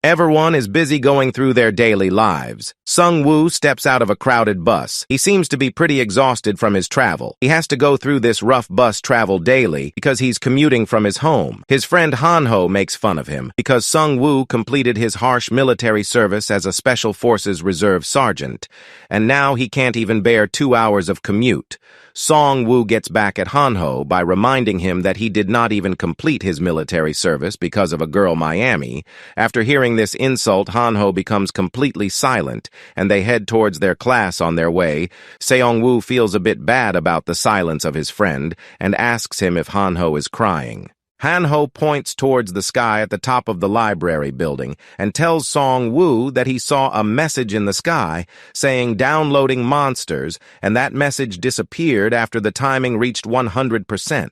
Everyone is busy going through their daily lives. Seongwu steps out of a crowded bus. He seems to be pretty exhausted from his travel. He has to go through this rough bus travel daily because he's commuting from his home. His friend Hanho makes fun of him because Seongwu completed his harsh military service as a Special Forces Reserve Sergeant, and now he can't even bear 2 hours of commute. Seongwu gets back at Hanho by reminding him that he did not even complete his military service because of a girl Miami. After hearing this insult, Hanho becomes completely silent, and they head towards their class on their way. Seongwu feels a bit bad about the silence of his friend and asks him if Hanho is crying. Hanho points towards the sky at the top of the library building and tells Seongwu that he saw a message in the sky saying downloading monsters, and that message disappeared after the timing reached 100%.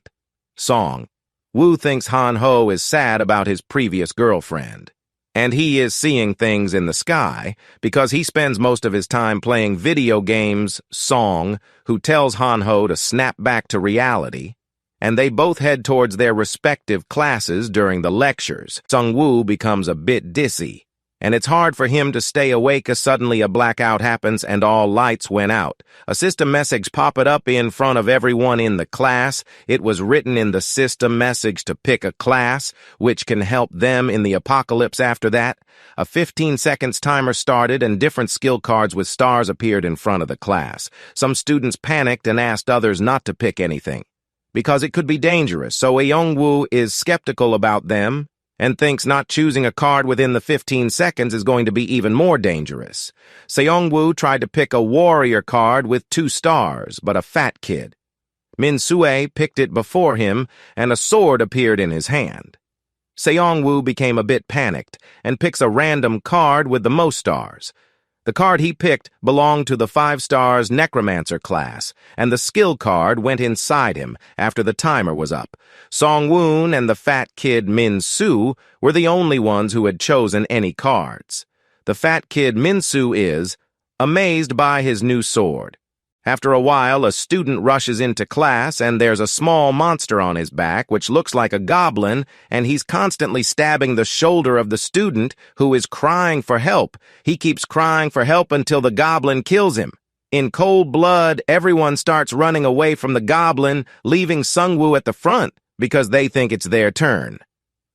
Seongwu thinks Hanho is sad about his previous girlfriend. And he is seeing things in the sky because he spends most of his time playing video games. Who tells Hanho to snap back to reality, and they both head towards their respective classes during the lectures. Seongwu becomes a bit dizzy, and it's hard for him to stay awake as suddenly a blackout happens and all lights went out. A system message popped up in front of everyone in the class. It was written in the system message to pick a class, which can help them in the apocalypse after that. A 15 seconds timer started and different skill cards with stars appeared in front of the class. Some students panicked and asked others not to pick anything because it could be dangerous, so Seongwu is skeptical about them and thinks not choosing a card within the 15 seconds is going to be even more dangerous. Seongwu tried to pick a warrior card with 2 stars, but a fat kid. Min-sue picked it before him, and a sword appeared in his hand. Seongwu became a bit panicked and picks a random card with the most stars. The card he picked belonged to the 5 stars Necromancer class, and the skill card went inside him after the timer was up. Seongwu and the fat kid Min-sue were the only ones who had chosen any cards. The fat kid Min-sue is amazed by his new sword. After a while, a student rushes into class, and there's a small monster on his back, which looks like a goblin, and he's constantly stabbing the shoulder of the student, who is crying for help. He keeps crying for help until the goblin kills him. In cold blood, everyone starts running away from the goblin, leaving Seongwu at the front, because they think it's their turn.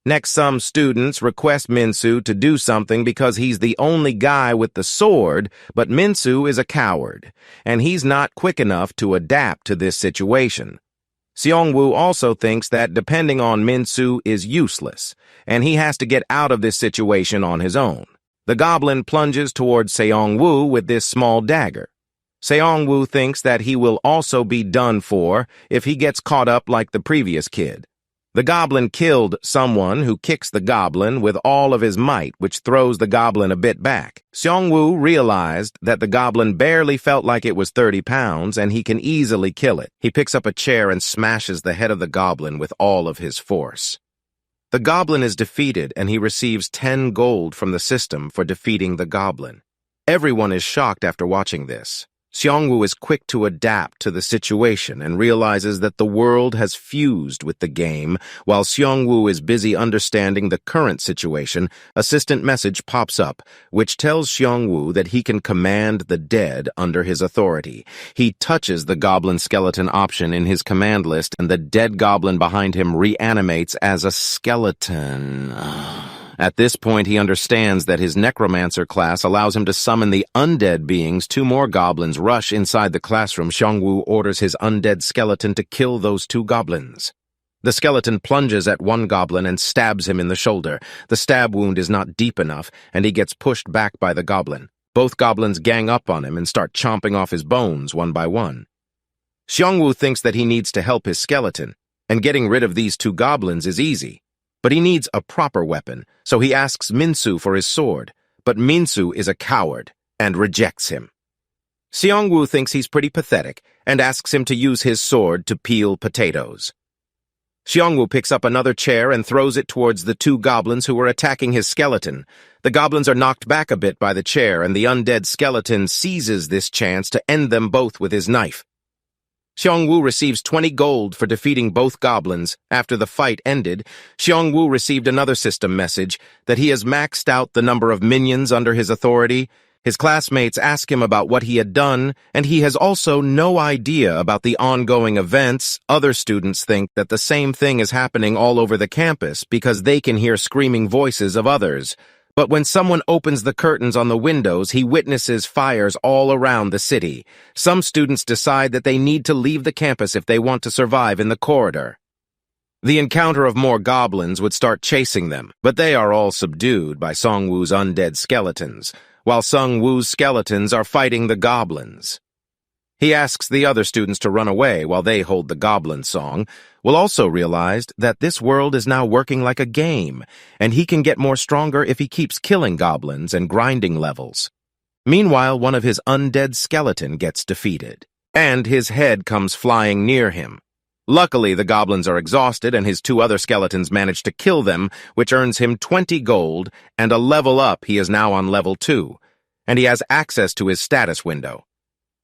Next, some students request Min-sue to do something because he's the only guy with the sword, but Min-sue is a coward, and he's not quick enough to adapt to this situation. Seongwu also thinks that depending on Min-sue is useless, and he has to get out of this situation on his own. The goblin plunges towards Seongwu with this small dagger. Seongwu thinks that he will also be done for if he gets caught up like the previous kid. The goblin killed someone who kicks the goblin with all of his might, which throws the goblin a bit back. Seongwu realized that the goblin barely felt like it was 30 pounds, and he can easily kill it. He picks up a chair and smashes the head of the goblin with all of his force. The goblin is defeated, and he receives 10 gold from the system for defeating the goblin. Everyone is shocked after watching this. Seongwu is quick to adapt to the situation and realizes that the world has fused with the game. While Seongwu is busy understanding the current situation, assistant message pops up, which tells Seongwu that he can command the dead under his authority. He touches the goblin skeleton option in his command list, and the dead goblin behind him reanimates as a skeleton. At this point, he understands that his Necromancer class allows him to summon the undead beings. 2 more goblins rush inside the classroom. Seongwu orders his undead skeleton to kill those 2 goblins. The skeleton plunges at one goblin and stabs him in the shoulder. The stab wound is not deep enough, and he gets pushed back by the goblin. Both goblins gang up on him and start chomping off his bones one by one. Seongwu thinks that he needs to help his skeleton, and getting rid of these 2 goblins is easy. But he needs a proper weapon, so he asks Min-sue for his sword. But Min-sue is a coward and rejects him. Seongwu thinks he's pretty pathetic and asks him to use his sword to peel potatoes. Seongwu picks up another chair and throws it towards the 2 goblins who are attacking his skeleton. The goblins are knocked back a bit by the chair, and the undead skeleton seizes this chance to end them both with his knife. Seongwu receives 20 gold for defeating both goblins. After the fight ended, Seongwu received another system message that he has maxed out the number of minions under his authority. His classmates ask him about what he had done, and he has also no idea about the ongoing events. Other students think that the same thing is happening all over the campus because they can hear screaming voices of others. But when someone opens the curtains on the windows, he witnesses fires all around the city. Some students decide that they need to leave the campus if they want to survive in the corridor. The encounter of more goblins would start chasing them, but they are all subdued by Seongwoo's undead skeletons, while Seongwoo's skeletons are fighting the goblins. He asks the other students to run away while they hold the goblin song. Will also realized that this world is now working like a game, and he can get more stronger if he keeps killing goblins and grinding levels. Meanwhile, one of his undead skeleton gets defeated, and his head comes flying near him. Luckily, the goblins are exhausted, and his two other skeletons manage to kill them, which earns him 20 gold, and a level up. He is now on level 2, and he has access to his status window.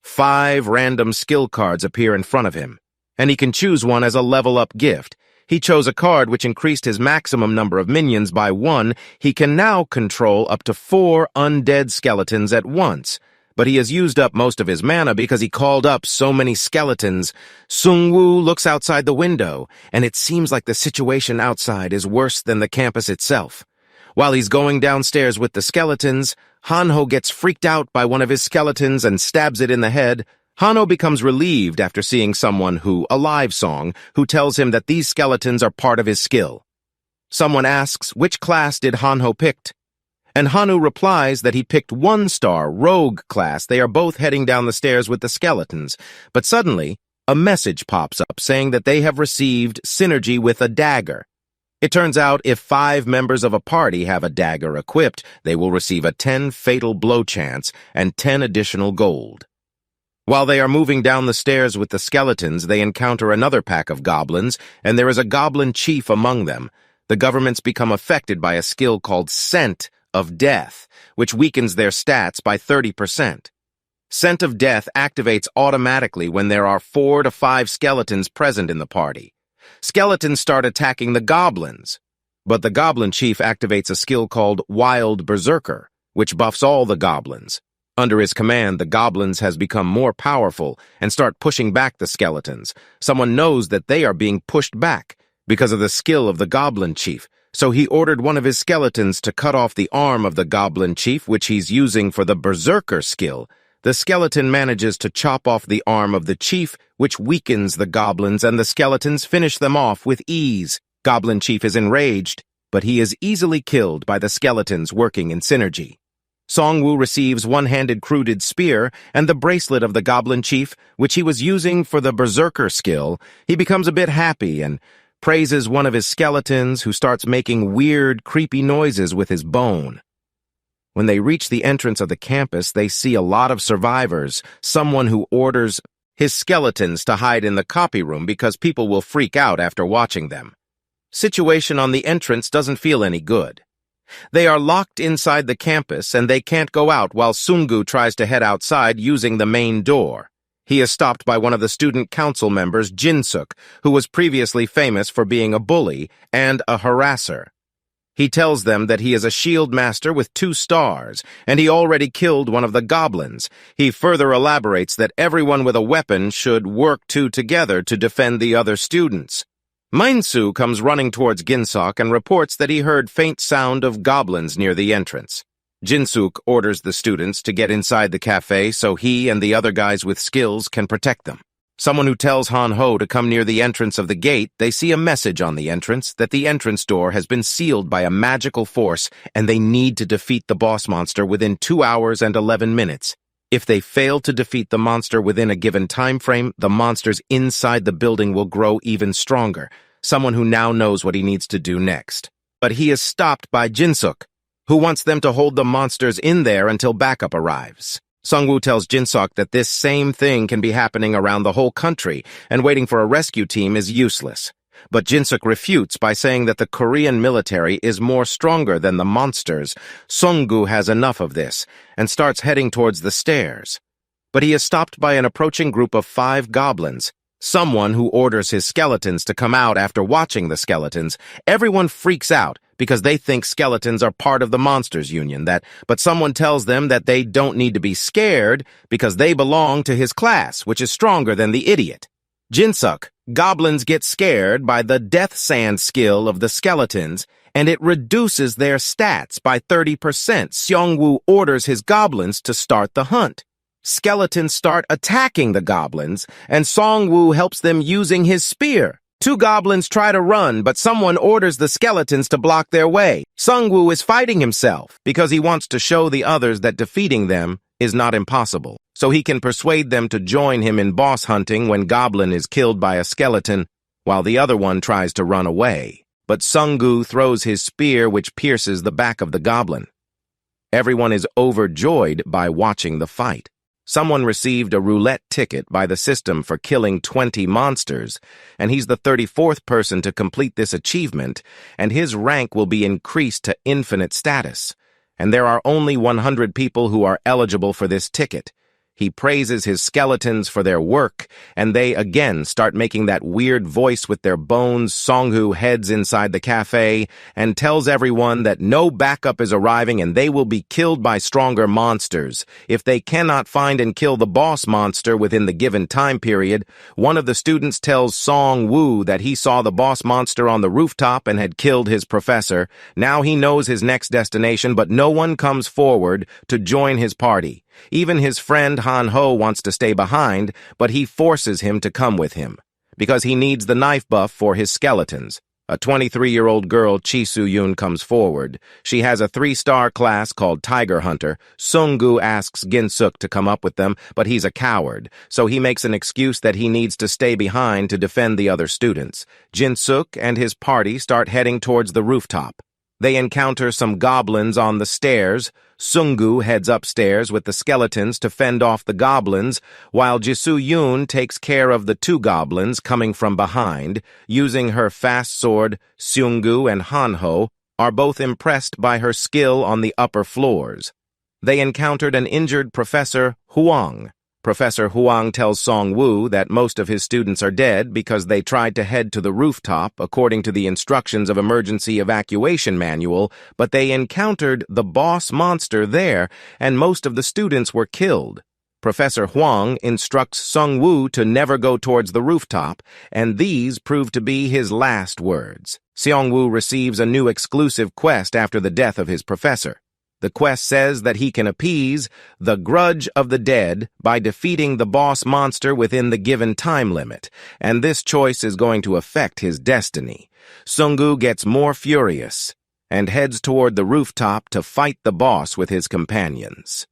5 random skill cards appear in front of him, and he can choose one as a level-up gift. He chose a card which increased his maximum number of minions by 1. He can now control up to 4 undead skeletons at once, but he has used up most of his mana because he called up so many skeletons. Seongwu looks outside the window, and it seems like the situation outside is worse than the campus itself. While he's going downstairs with the skeletons, Hanho gets freaked out by one of his skeletons and stabs it in the head. Hanho becomes relieved after seeing someone who tells him that these skeletons are part of his skill. Someone asks which class did Hanho picked, and Hanho replies that he picked 1-star rogue class. They are both heading down the stairs with the skeletons, but suddenly a message pops up saying that they have received synergy with a dagger. It turns out if 5 members of a party have a dagger equipped, they will receive a 10 fatal blow chance and 10 additional gold. While they are moving down the stairs with the skeletons, they encounter another pack of goblins, and there is a goblin chief among them. The governments become affected by a skill called Scent of Death, which weakens their stats by 30%. Scent of Death activates automatically when there are 4 to 5 skeletons present in the party. Skeletons start attacking the goblins, but the goblin chief activates a skill called Wild Berserker, which buffs all the goblins. Under his command, the goblins has become more powerful and start pushing back the skeletons. Someone knows that they are being pushed back because of the skill of the goblin chief, so he ordered one of his skeletons to cut off the arm of the goblin chief, which he's using for the berserker skill. The skeleton manages to chop off the arm of the chief, which weakens the goblins, and the skeletons finish them off with ease. Goblin chief is enraged, but he is easily killed by the skeletons working in synergy. Seongwu receives one-handed cruded spear and the bracelet of the goblin chief, which he was using for the berserker skill. He becomes a bit happy and praises one of his skeletons, who starts making weird, creepy noises with his bone. When they reach the entrance of the campus, they see a lot of survivors. Someone who orders his skeletons to hide in the copy room because people will freak out after watching them. Situation on the entrance doesn't feel any good. They are locked inside the campus, and they can't go out while Seongwu tries to head outside using the main door. He is stopped by one of the student council members, Jinsuk, who was previously famous for being a bully and a harasser. He tells them that he is a shield master with 2 stars, and he already killed one of the goblins. He further elaborates that everyone with a weapon should work together to defend the other students. Minsu comes running towards Ginsuk and reports that he heard faint sound of goblins near the entrance. Jinsuk orders the students to get inside the cafe so he and the other guys with skills can protect them. Someone who tells Hanho to come near the entrance of the gate. They see a message on the entrance that the entrance door has been sealed by a magical force and they need to defeat the boss monster within 2 hours and 11 minutes. If they fail to defeat the monster within a given time frame, the monsters inside the building will grow even stronger. Someone who now knows what he needs to do next. But he is stopped by Jinsuk, who wants them to hold the monsters in there until backup arrives. Seongwu tells Jinsuk that this same thing can be happening around the whole country, and waiting for a rescue team is useless. But Jinsuk refutes by saying that the Korean military is more stronger than the monsters. Seongwu has enough of this, and starts heading towards the stairs. But he is stopped by an approaching group of 5 goblins. someone who orders his skeletons to come out after watching the skeletons. Everyone freaks out because they think skeletons are part of the Monsters Union, but someone tells them that they don't need to be scared because they belong to his class, which is stronger than the idiot. Jinsuk, goblins get scared by the death sand skill of the skeletons, and it reduces their stats by 30%. Seongwu orders his goblins to start the hunt. Skeletons start attacking the goblins, and Seongwu helps them using his spear. Two goblins try to run, but someone orders the skeletons to block their way. Seongwu is fighting himself because he wants to show the others that defeating them is not impossible, so he can persuade them to join him in boss hunting when Goblin is killed by a skeleton, while the other one tries to run away. But Seongwu throws his spear, which pierces the back of the goblin. Everyone is overjoyed by watching the fight. Someone received a roulette ticket by the system for killing 20 monsters, and he's the 34th person to complete this achievement, and his rank will be increased to infinite status. And there are only 100 people who are eligible for this ticket. He praises his skeletons for their work, and they again start making that weird voice with their bones. Seongwu heads inside the cafe and tells everyone that no backup is arriving and they will be killed by stronger monsters. If they cannot find and kill the boss monster within the given time period, one of the students tells Seongwu that he saw the boss monster on the rooftop and had killed his professor. Now he knows his next destination, but no one comes forward to join his party. Even his friend Han Ho wants to stay behind, but he forces him to come with him, because he needs the knife buff for his skeletons. A 23-year-old girl, Chi Soo-yoon, comes forward. She has a 3-star class called Tiger Hunter. Seongwu asks Ginsuk to come up with them, but he's a coward, so he makes an excuse that he needs to stay behind to defend the other students. Ginsuk and his party start heading towards the rooftop. They encounter some goblins on the stairs. Seongwu heads upstairs with the skeletons to fend off the goblins, while Jisoo-yoon takes care of the 2 goblins coming from behind. Using her fast sword, Seongwu and Han-ho are both impressed by her skill on the upper floors. They encountered an injured Professor Huang. Professor Huang tells Seongwu that most of his students are dead because they tried to head to the rooftop according to the instructions of emergency evacuation manual, but they encountered the boss monster there, and most of the students were killed. Professor Huang instructs Seongwu to never go towards the rooftop, and these prove to be his last words. Seongwu receives a new exclusive quest after the death of his professor. The quest says that he can appease the grudge of the dead by defeating the boss monster within the given time limit, and this choice is going to affect his destiny. Seongwu gets more furious and heads toward the rooftop to fight the boss with his companions.